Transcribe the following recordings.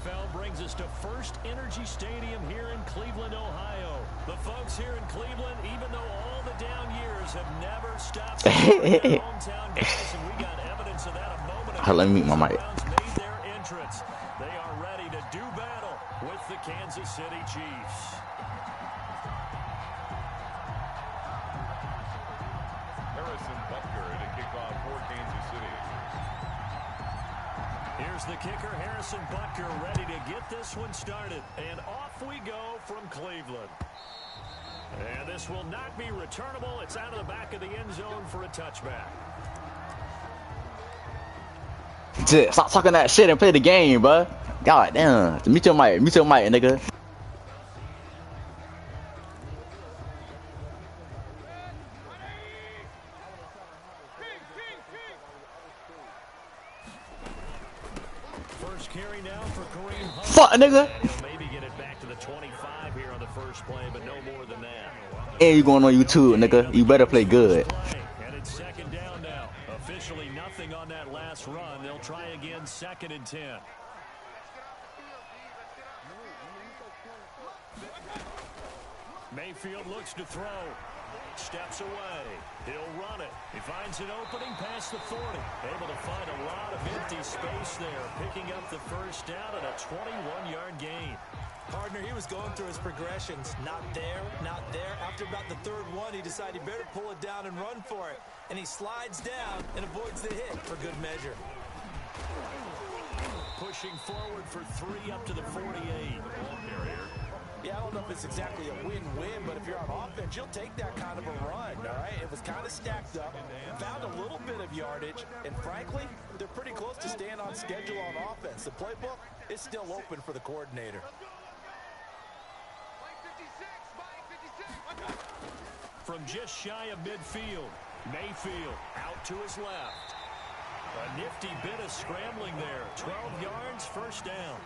NFL brings us to First Energy Stadium here in Cleveland, Ohio. The folks here in Cleveland, even though all the down years have never stopped supporting their hometown guys, and we got evidence of that a moment ago. Let me mute my mic. The made their entrance. They are ready to do battle with the Kansas City Chiefs. Harrison Butker to kick off for Kansas City. Here's the kicker, Harrison Butker, ready to get this one started. And off we go from Cleveland. And this will not be returnable. It's out of the back of the end zone for a touchback. Stop talking that shit and play the game, bro. God damn. Mute your mic, nigga. First carry now for Kareem Hunt. Fuck, nigga. Maybe get it back to the 25 here on the first play, but no more than that. And you going on YouTube, nigga. You better play good. And it's second down now. Officially nothing on that last run. They'll try again, 2nd and 10. Mayfield looks to throw. Steps away. He'll run it. He finds an opening past the 40. Able to find a lot of empty space there. Picking up the first down at a 21-yard gain. Partner, he was going through his progressions. Not there, not there. After about the third one, he decided he better pull it down and run for it. And he slides down and avoids the hit for good measure. Pushing forward for 3 up to the 48. Yeah, I don't know if it's exactly a win-win, but if you're on offense, you'll take that kind of a run, all right? It was kind of stacked up, found a little bit of yardage, and frankly, they're pretty close to staying on schedule on offense. The playbook is still open for the coordinator. From just shy of midfield, Mayfield out to his left. A nifty bit of scrambling there. 12 yards, first down.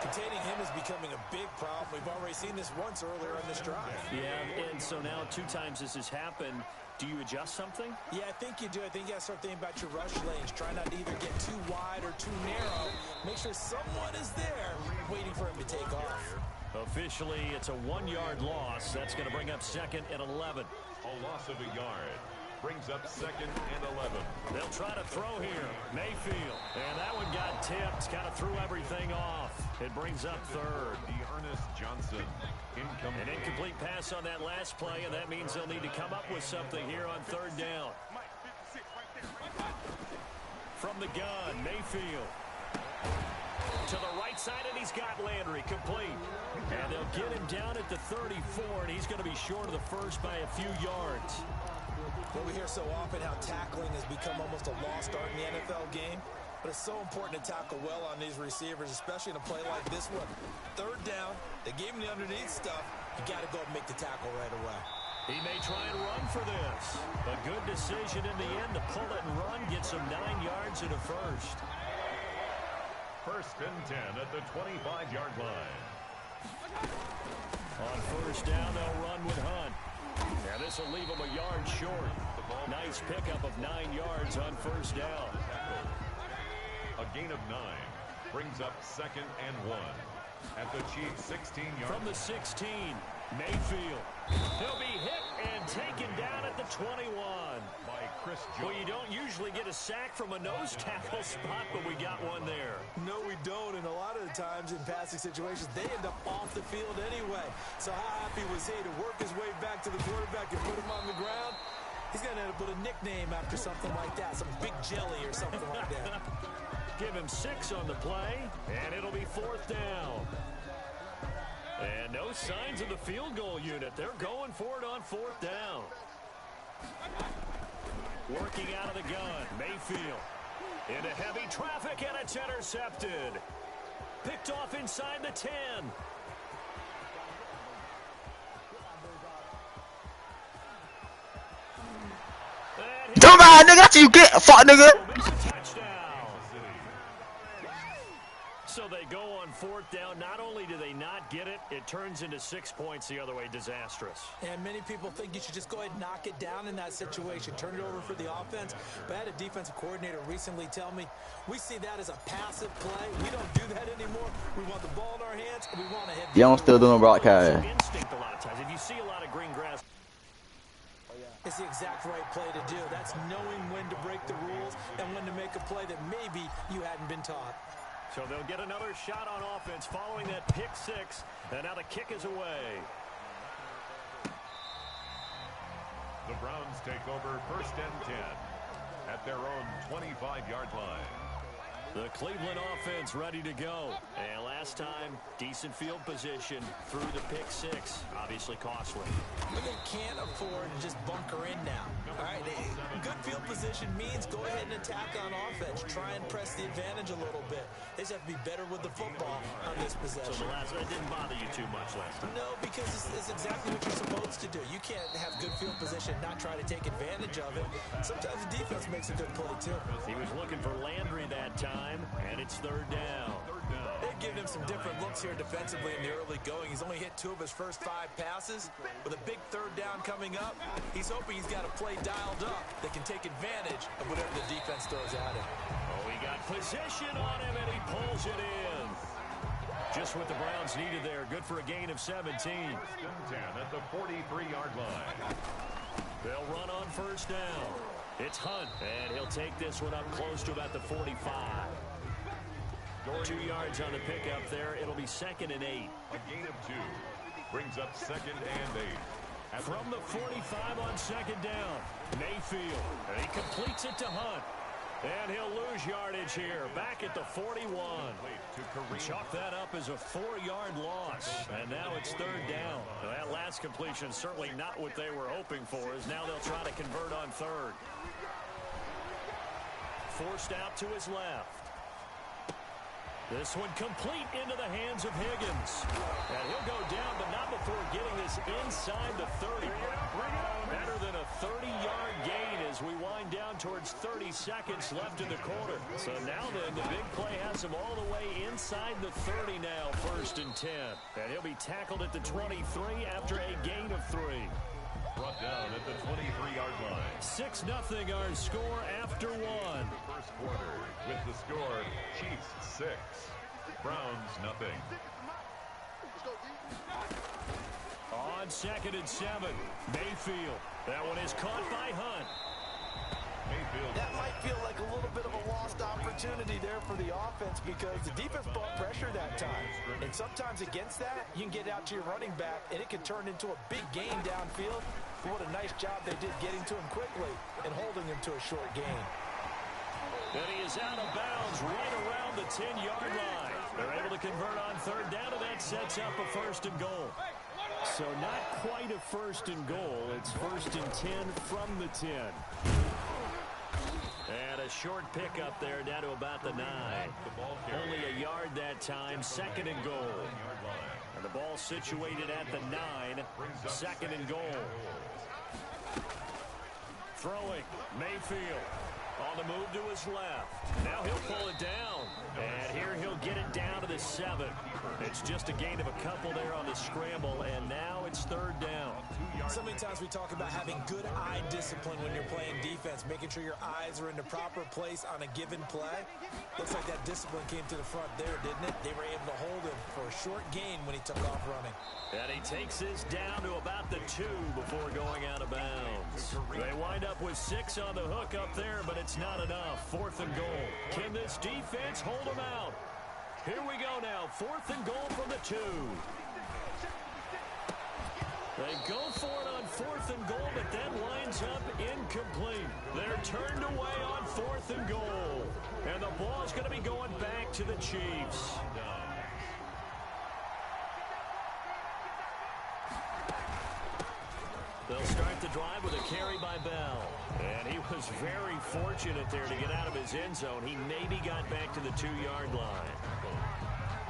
Containing him is becoming a big problem. We've already seen this once earlier in this drive. Yeah, and so now 2 times this has happened. Do you adjust something? Yeah, I think you do. I think you got to start thinking about your rush lanes. Try not to either get too wide or too narrow. Make sure someone is there waiting for him to take off. Officially, it's a 1-yard loss. That's going to bring up 2nd and 11. A loss of a yard. Brings up 2nd and 11. They'll try to throw here. Mayfield. And that one got tipped. Kind of threw everything off. It brings up 3rd. Ernest Johnson. Incomplete. An incomplete pass on that last play, and that means they'll need to come up with something here on 3rd down. From the gun, Mayfield. To the right side, and he's got Landry complete. And they'll get him down at the 34, and he's going to be short of the first by a few yards. Well, we hear so often how tackling has become almost a lost art in the NFL game. But it's so important to tackle well on these receivers, especially in a play like this one. 3rd down, they gave him the underneath stuff. You got to go and make the tackle right away. He may try and run for this. A good decision in the end to pull it and run. Gets him 9 yards and a first. 1st and 10 at the 25-yard line. On 1st down, they'll run with Hunt. Now this will leave him a yard short. Nice pickup of 9 yards on 1st down. A gain of 9 brings up 2nd and 1 at the Chiefs' 16-yard. From the 16, Mayfield. He'll be hit and taken down at the 21. By Chris Jones. Well, you don't usually get a sack from a nose tackle spot, but we got one there. No, we don't, and a lot of the times in passing situations, they end up off the field anyway. So how happy was he to work his way back to the quarterback and put him on the ground? He's going to end up with a nickname after something like that, some Big Jelly or something like that. Give him 6 on the play, and it'll be 4th down. And no signs of the field goal unit. They're going for it on 4th down. Working out of the gun, Mayfield. Into heavy traffic, and it's intercepted. Picked off inside the 10. Come on, nigga. That's what you get, fuck, nigga. Touchdown. So they go on fourth down, not only do they not get it, it turns into 6 points the other way. Disastrous. And many people think you should just go ahead and knock it down in that situation. Turn it over for the offense. But I had a defensive coordinator recently tell me, we see that as a passive play. We don't do that anymore. We want the ball in our hands, and we want to hit. You don't still doing broadcast. Instinct a lot of times. If you see a lot of green grass, it's the exact right play to do. That's knowing when to break the rules and when to make a play that maybe you hadn't been taught. So they'll get another shot on offense following that pick six. And now the kick is away. The Browns take over 1st and 10 at their own 25-yard line. The Cleveland offense ready to go. And last time, decent field position through the pick six. Obviously costly. But they can't afford to just bunker in now. All right, good field position means go ahead and attack on offense. Try and press the advantage a little bit. They just have to be better with the football on this possession. So the last one didn't bother you too much last time? No, because it's exactly what you're supposed to do. You can't have good field position and not try to take advantage of it. Sometimes the defense makes a good play, too. He was looking for Landry that time, and it's 3rd down. They've given him some different looks here defensively in the early going. He's only hit 2 of his first 5 passes. With a big 3rd down coming up, he's hoping he's got a play dialed up that can take advantage of whatever the defense throws at him. Oh, he got position on him, and he pulls it in. Just what the Browns needed there. Good for a gain of 17. 1st and 10 at the 43-yard line. They'll run on 1st down. It's Hunt, and he'll take this one up close to about the 45. 2 yards on the pickup there. It'll be 2nd and 8. A gain of 2 brings up 2nd and 8. From the 45 on 2nd down, Mayfield. And he completes it to Hunt. And he'll lose yardage here. Back at the 41. Chalk that up as a 4-yard loss. And now it's 3rd down. That last completion certainly not what they were hoping for, as now they'll try to convert on 3rd. Forced out to his left. This one complete into the hands of Higgins. And he'll go down, but not before getting this inside the 30. Better than a 30-yard gain as we wind down towards 30 seconds left in the quarter. So now then, the big play has him all the way inside the 30 now, 1st and 10. And he'll be tackled at the 23 after a gain of 3. Brought down at the 23-yard line. 6-0 our score after 1. First quarter with the score, Chiefs 6, Browns nothing. On 2nd and 7, Mayfield. That one is caught by Hunt. Mayfield. That might feel like a little bit of a lost opportunity there for the offense because the defense brought pressure that time. And sometimes against that, you can get out to your running back, and it can turn into a big gain downfield. But what a nice job they did getting to him quickly and holding him to a short gain. And he is out of bounds right around the 10-yard line. They're able to convert on 3rd down, and that sets up a 1st and goal. So not quite a 1st and goal. It's 1st and 10 from the 10. And a short pickup there down to about the 9. Only a yard that time. 2nd and goal. And the ball situated at the 9. 2nd and goal. Throwing. Mayfield. On the move to his left. Now he'll pull it down. And here he'll get it down to the 7. It's just a gain of a couple there on the scramble, and now it's 3rd down. So many times we talk about having good eye discipline when you're playing defense, making sure your eyes are in the proper place on a given play. Looks like that discipline came to the front there, didn't it? They were able to hold him for a short gain when he took off running. And he takes this down to about the 2 before going out of bounds. They wind up with 6 on the hook up there, but it's not enough. 4th and goal. Can this defense hold them out? Here we go now. 4th and goal from the 2. They go for it on 4th and goal, but then winds up incomplete. They're turned away on 4th and goal. And the ball is going to be going back to the Chiefs. They'll start the drive with a carry by Bell. And he was very fortunate there to get out of his end zone. He maybe got back to the 2-yard line.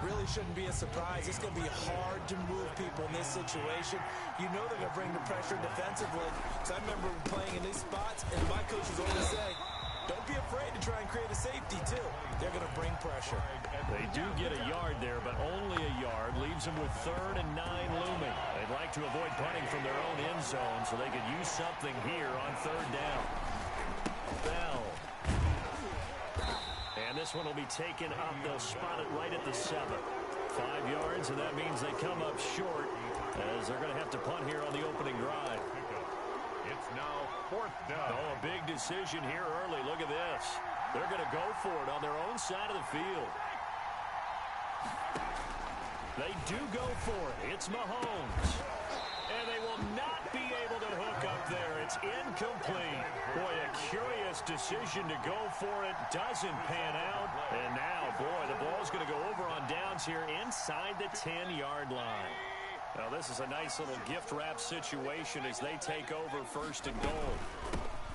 Really shouldn't be a surprise. It's going to be hard to move people in this situation. You know they're going to bring the pressure defensively. Because I remember playing in these spots, and my coaches always say, don't be afraid to try and create a safety, too. They're going to bring pressure. They do get a yard there, but only a yard. Leaves them with 3rd and 9 looming. They'd like to avoid punting from their own end zone, so they could use something here on 3rd down. Bell. And this one will be taken up. They'll spot it right at the 7. 5 yards, and that means they come up short, as they're going to have to punt here on the opening drive. It's now 4th down. Oh, a big decision here early. Look at this. They're going to go for it on their own side of the field. They do go for it. It's Mahomes. And they will not be able to hook up there. It's incomplete. Boy, a curious decision to go for it. Doesn't pan out. And now, boy, the ball's going to go over on downs here inside the 10-yard line. Now, this is a nice little gift wrap situation as they take over 1st and goal.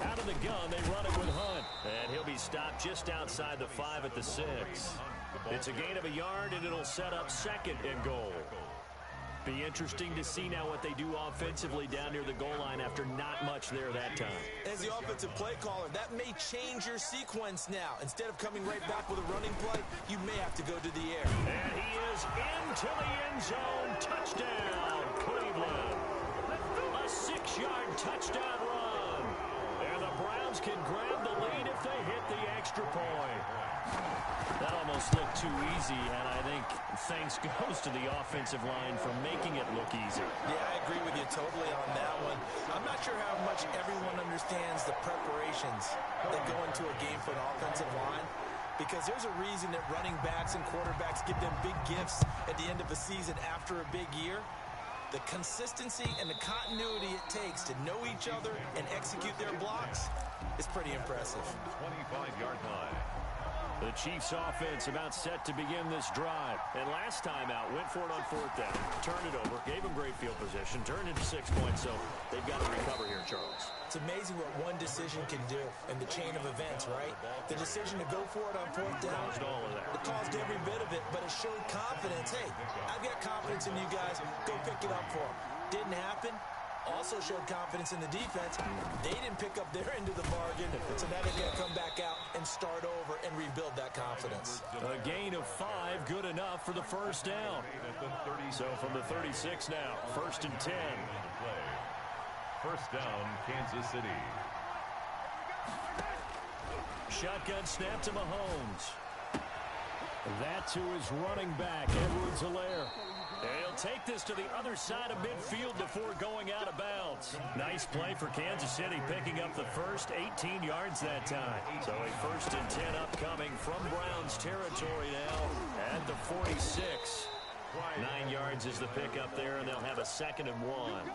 Out of the gun, they run it with Hunt. And he'll be stopped just outside the 5 at the 6. It's a gain of a yard, and it'll set up 2nd and goal. Be interesting to see now what they do offensively down near the goal line after not much there that time. As the offensive play caller, that may change your sequence now. Instead of coming right back with a running play, you may have to go to the air. And he is into the end zone. Touchdown, Cleveland. A 6-yard touchdown run. And the Browns can grab the lead if they hit the extra point. That almost looked too easy, and I think thanks goes to the offensive line for making it look easy. Yeah, I agree with you totally on that one. I'm not sure how much everyone understands the preparations that go into a game for an offensive line, because there's a reason that running backs and quarterbacks give them big gifts at the end of a season after a big year. The consistency and the continuity it takes to know each other and execute their blocks is pretty impressive. 25-yard line. The Chiefs offense about set to begin this drive. And last time out, went for it on 4th down. Turned it over, gave them great field position, turned into 6 points, so they've got to recover here, Charles. It's amazing what one decision can do in the chain of events, right? The decision to go for it on 4th down, it caused every bit of it, but it showed confidence. Hey, I've got confidence in you guys. Go pick it up for them. Didn't happen. Also showed confidence in the defense. They didn't pick up their end of the bargain, so now they've got to come back out and start over and rebuild that confidence. A gain of 5, good enough for the 1st down. So from the 36 now, 1st and 10. 1st down, Kansas City. Shotgun snap to Mahomes. That to his running back, Edwards-Helaire. He'll take this to the other side of midfield before going out of bounds. Nice play for Kansas City, picking up the first 18 yards that time. So a 1st and 10 upcoming from Browns territory now at the 46. 9 yards is the pickup there, and they'll have a 2nd and 1.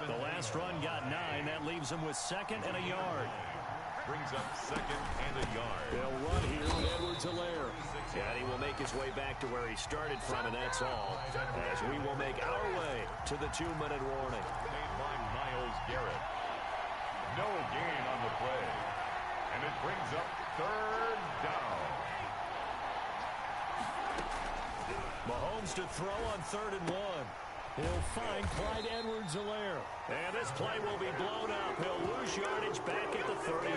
The last run got 9. That leaves them with 2nd and a yard. Brings up 2nd and a yard. They'll run here with Edwards-Helaire. And he will make his way back to where he started from, and that's all. As we will make our way to the 2-minute warning. Made by Myles Garrett. No gain on the play. And it brings up 3rd down. Mahomes to throw on 3rd and 1. He'll find Clyde Edwards-Helaire. And this play will be blown up. He'll lose yardage back at the 38.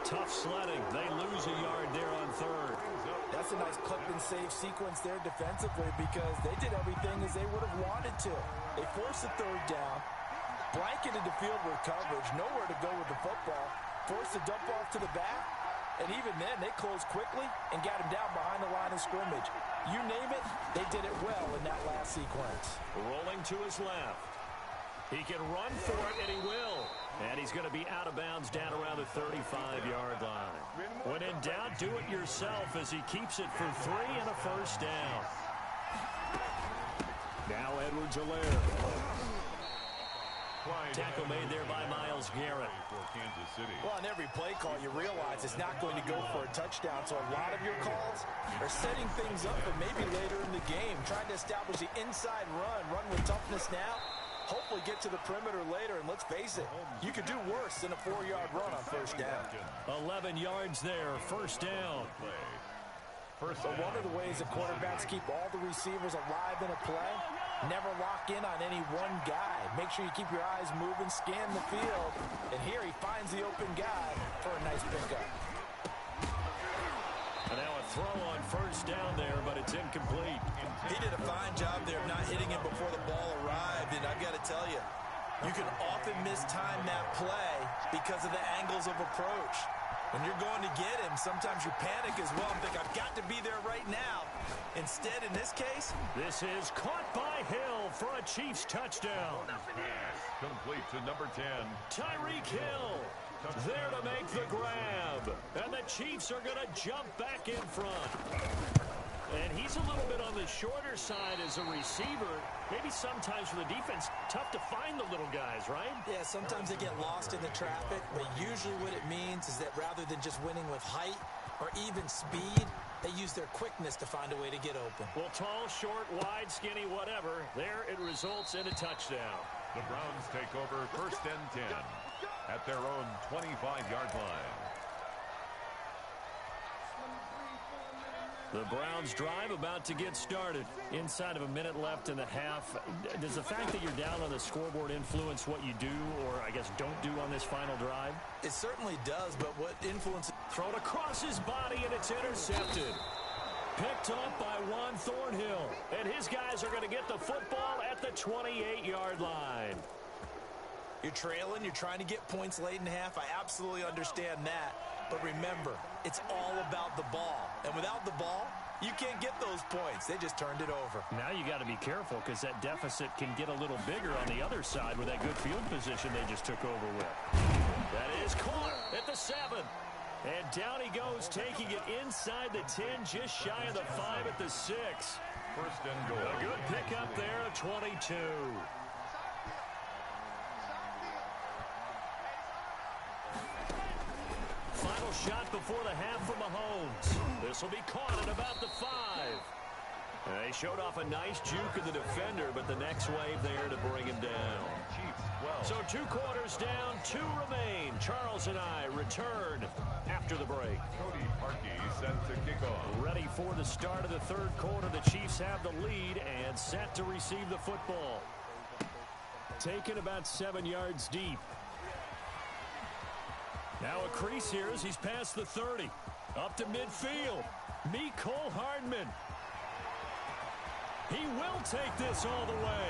Tough sledding. They lose a yard there on 3rd. That's a nice clip and save sequence there defensively, because they did everything as they would have wanted to. They forced the 3rd down, blanketed the field with coverage, nowhere to go with the football, forced the dump off to the back, and even then they closed quickly and got him down behind the line of scrimmage. You name it, they did it well in that last sequence. Rolling to his left. He can run for it, and he will. And he's going to be out of bounds down around the 35-yard line. When in doubt, do it yourself as he keeps it for 3 and a 1st down. Now Edwards-Helaire. Tackle made there by Myles Garrett. Well, on every play call, you realize it's not going to go for a touchdown, so a lot of your calls are setting things up for maybe later in the game, trying to establish the inside run with toughness now, hopefully get to the perimeter later, and let's face it, you could do worse than a 4-yard run on 1st down. 11 yards there, 1st down. So one of the ways that quarterbacks keep all the receivers alive in a play, never lock in on any one guy. Make sure you keep your eyes moving, scan the field, and here he finds the open guy for a nice pickup. And now a throw on first down there, but it's incomplete. He did a fine job there of not hitting him before the ball arrived, and I've got to tell you, you can often mistime that play because of the angles of approach. When you're going to get him, sometimes you panic as well and think, I've got to be there right now. Instead, in this case, this is caught by Hill for a Chiefs touchdown. Complete to number 10. Tyreek Hill there to make the grab. And the Chiefs are going to jump back in front. And he's a little bit on the shorter side as a receiver. Maybe sometimes for the defense, tough to find the little guys, right? Yeah, sometimes they get lost in the traffic, but usually what it means is that rather than just winning with height or even speed, they use their quickness to find a way to get open. Well, tall, short, wide, skinny, whatever, there it results in a touchdown. The Browns take over 1st and 10 at their own 25-yard line. The Browns drive about to get started. Inside of a minute left in the half. Does the fact that you're down on the scoreboard influence what you do, or I guess don't do on this final drive? It certainly does, but what influences... Thrown across his body, and it's intercepted. Picked off by Juan Thornhill. And his guys are going to get the football at the 28-yard line. You're trailing, you're trying to get points late in half. I absolutely understand that. But remember, it's all about the ball. And without the ball, you can't get those points. They just turned it over. Now you got to be careful because that deficit can get a little bigger on the other side with that good field position they just took over with. That is caught at the 7. And down he goes, taking it inside the 10, just shy of the 5 at the 6. 1st and goal. A good pickup there at 22. Final shot before the half from Mahomes. This will be caught at about the 5. They showed off a nice juke of the defender, but the next wave there to bring him down. So 2 quarters down, 2 remain. Charles and I return after the break. Cody Parkey set to kick off. Ready for the start of the 3rd quarter. The Chiefs have the lead and set to receive the football. Taken about 7 yards deep. Now a crease here as he's past the 30. Up to midfield. Mecole Hardman. He will take this all the way.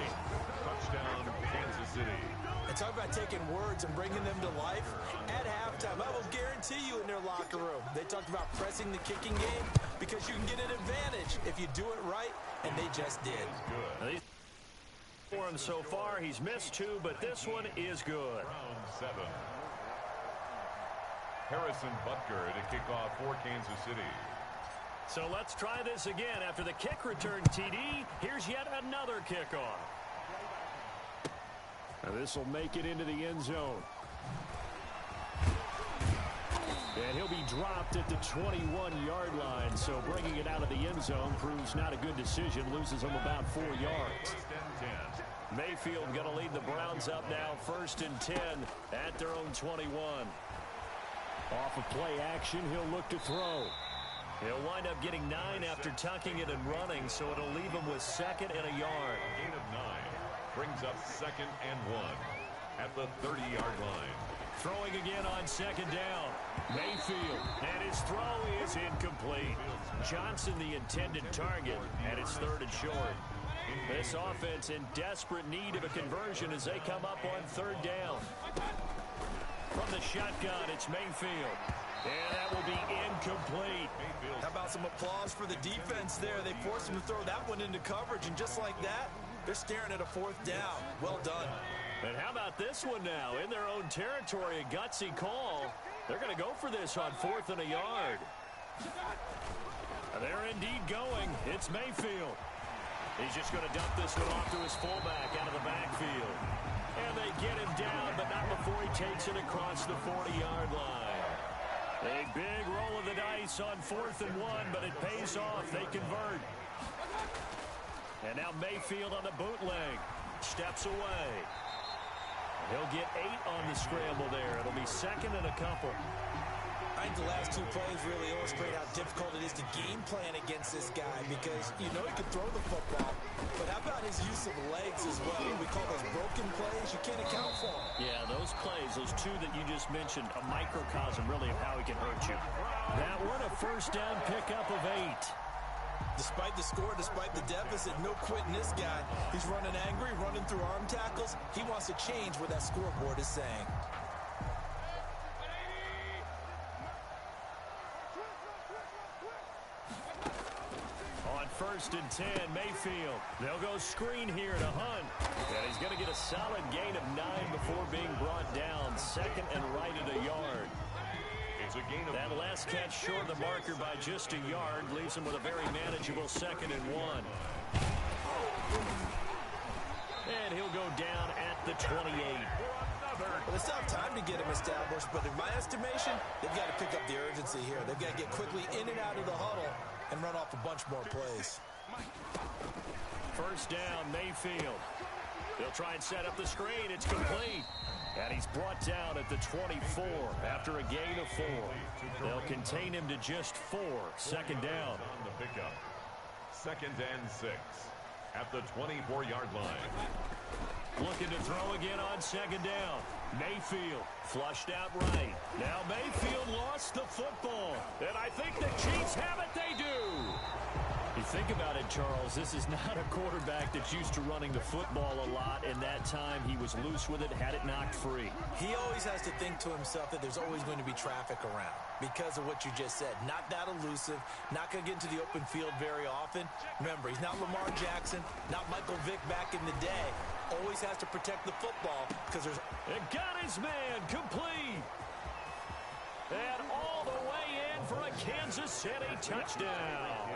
Touchdown, Kansas City. And talk about taking words and bringing them to life. At halftime, I will guarantee you in their locker room, they talked about pressing the kicking game because you can get an advantage if you do it right, and they just did. Good. For him so far, he's missed 2, but this one is good. Round 7. Harrison Butker to kick off for Kansas City. So let's try this again. After the kick return TD, here's yet another kickoff. Now this will make it into the end zone. And he'll be dropped at the 21-yard line. So bringing it out of the end zone proves not a good decision. Loses him about 4 yards. 1st and 10. Mayfield going to lead the Browns up now. 1st and 10 at their own 21. Off of play action, he'll look to throw. He'll wind up getting 9 after tucking it and running, so it'll leave him with 2nd and a yard. Gain of 9 brings up 2nd and 1 at the 30-yard line. Throwing again on 2nd down. Mayfield, and his throw is incomplete. Johnson the intended target, and it's 3rd and short. This offense in desperate need of a conversion as they come up on 3rd down. From the shotgun, it's Mayfield. And that will be incomplete. How about some applause for the defense there? They forced him to throw that one into coverage, and just like that, they're staring at a 4th down. Well done. And how about this one now? In their own territory, a gutsy call. They're going to go for this on 4th and a yard. They're indeed going. It's Mayfield. He's just going to dump this one off to his fullback out of the backfield. And they get him down, but not before he takes it across the 40-yard line. A big roll of the dice on 4th and 1, but it pays off. They convert. And now Mayfield on the bootleg. Steps away. He'll get 8 on the scramble there. It'll be 2nd and a couple. I think the last two plays really illustrate how difficult it is to game plan against this guy because you know he can throw the football, but how about his use of legs as well? What we call those broken plays, you can't account for them. Yeah, those plays, those two that you just mentioned, a microcosm really of how he can hurt you. That one a first down pickup of 8. Despite the score, despite the deficit, no quitting this guy. He's running angry, running through arm tackles. He wants to change what that scoreboard is saying. On 1st and 10, Mayfield. They'll go screen here to Hunt. And he's going to get a solid gain of 9 before being brought down. 2nd and right at a yard. That last catch short of the marker by just a yard leaves him with a very manageable 2nd and 1. And he'll go down at the 28. Well, they still have time to get him established, but in my estimation, they've got to pick up the urgency here. They've got to get quickly in and out of the huddle and run off a bunch more plays. First down, Mayfield. They'll try and set up the screen. It's complete. And he's brought down at the 24 after a gain of 4. They'll contain him to just 4. 2nd down. On the pickup. 2nd and 6 at the 24-yard line. Looking to throw again on 2nd down. Mayfield flushed out right. Now Mayfield lost the football. And I think the Chiefs have it. They do. You think about it, Charles, this is not a quarterback that's used to running the football a lot, and that time he was loose with it, had it knocked free. He always has to think to himself that there's always going to be traffic around because of what you just said. Not that elusive, not going to get into the open field very often. Remember, he's not Lamar Jackson, not Michael Vick back in the day. Always has to protect the football because there's... And got his man complete. And all the way in for a Kansas City touchdown.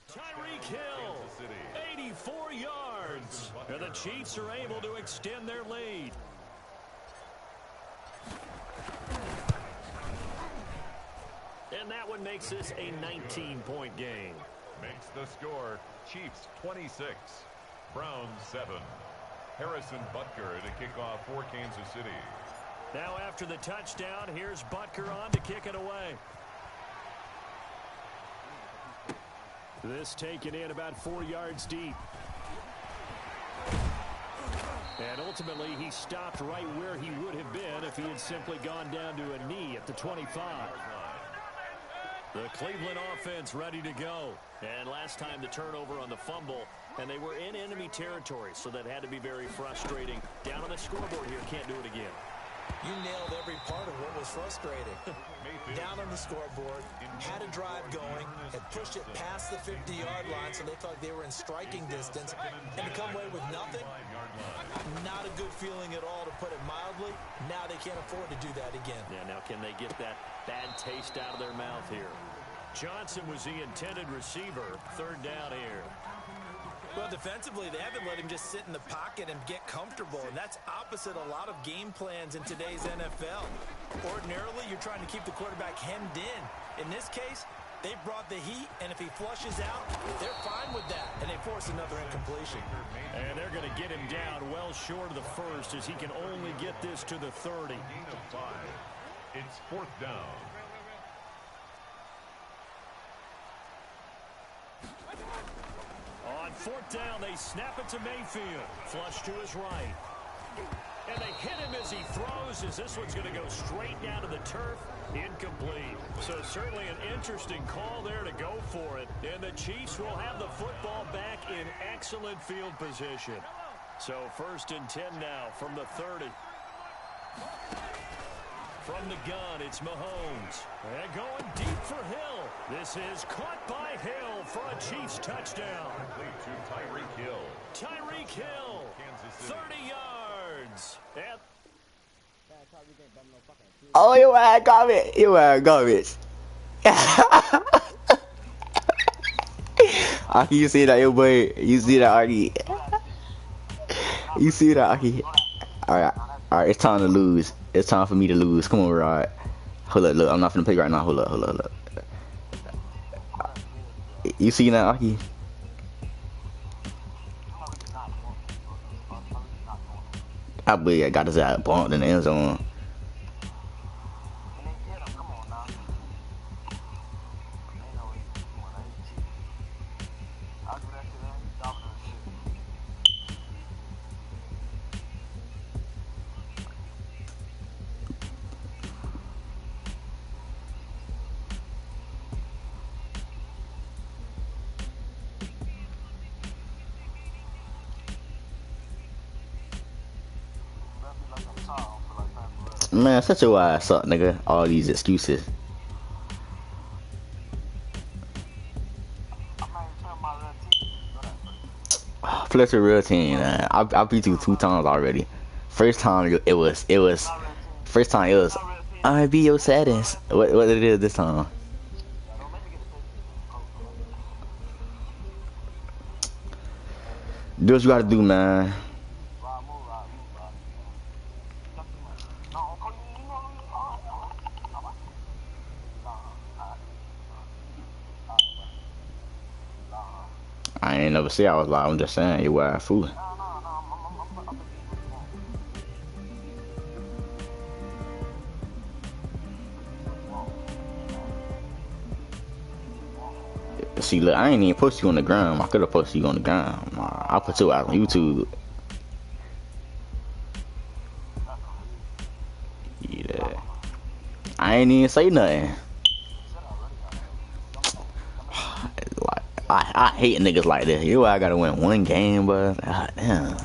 Tyreek Hill, 84 yards. And the Chiefs are able to extend their lead. And that one makes this a 19-point game. Makes the score Chiefs 26, Browns 7. Harrison Butker to kick off for Kansas City. Now after the touchdown, here's Butker on to kick it away. This taken in about 4 yards deep. And ultimately, he stopped right where he would have been if he had simply gone down to a knee at the 25. The Cleveland offense ready to go. And last time the turnover on the fumble, and they were in enemy territory, so that had to be very frustrating. Down on the scoreboard here, can't do it again. You nailed every part of what was frustrating. Down on the scoreboard, had a drive going, had pushed it past the 50-yard line so they felt like they were in striking distance, and to come away with nothing, not a good feeling at all, to put it mildly. Now they can't afford to do that again. Yeah, now can they get that bad taste out of their mouth here? Johnson was the intended receiver. 3rd down here. Well, defensively, they haven't let him just sit in the pocket and get comfortable, and that's opposite a lot of game plans in today's NFL. Ordinarily, you're trying to keep the quarterback hemmed in. In this case, they brought the heat, and if he flushes out, they're fine with that, and they force another incompletion. And they're going to get him down well short of the first, as he can only get this to the 30. Gain of 5. It's 4th down. On 4th down, they snap it to Mayfield. Flush to his right. And they hit him as he throws, as this one's going to go straight down to the turf. Incomplete. So certainly an interesting call there to go for it. And the Chiefs will have the football back in excellent field position. So 1st and 10 now from the 30. From the gun, it's Mahomes. And going deep for Hill. This is caught by Hill for a Chiefs touchdown. Complete to Tyreek Hill. Tyreek Hill, 30 yards. And Oh, you are garbage. You are garbage. You see that, you boy? You see that, Artie? You see that? Aki? Alright, alright, it's time to lose. It's time for me to lose. Come on, Rod. Hold up, look, I'm not finna play right now. Hold up, hold up, hold up. You see that, Aki? I believe I got his ass bumped in the end zone. Man, such your ass up, nigga. All these excuses. Flex a real team, man. I beat you 2 times already. First time it was first time it was I be your saddest. What it is this time? Do what you gotta do, man. I ain't never say I was live. I'm just saying you were a fool. See, look, I ain't even post you on the ground. I could have posted you on the ground. I put you out on YouTube. Yeah. I ain't even say nothing. I hate niggas like this. You know I gotta win 1 game, but damn.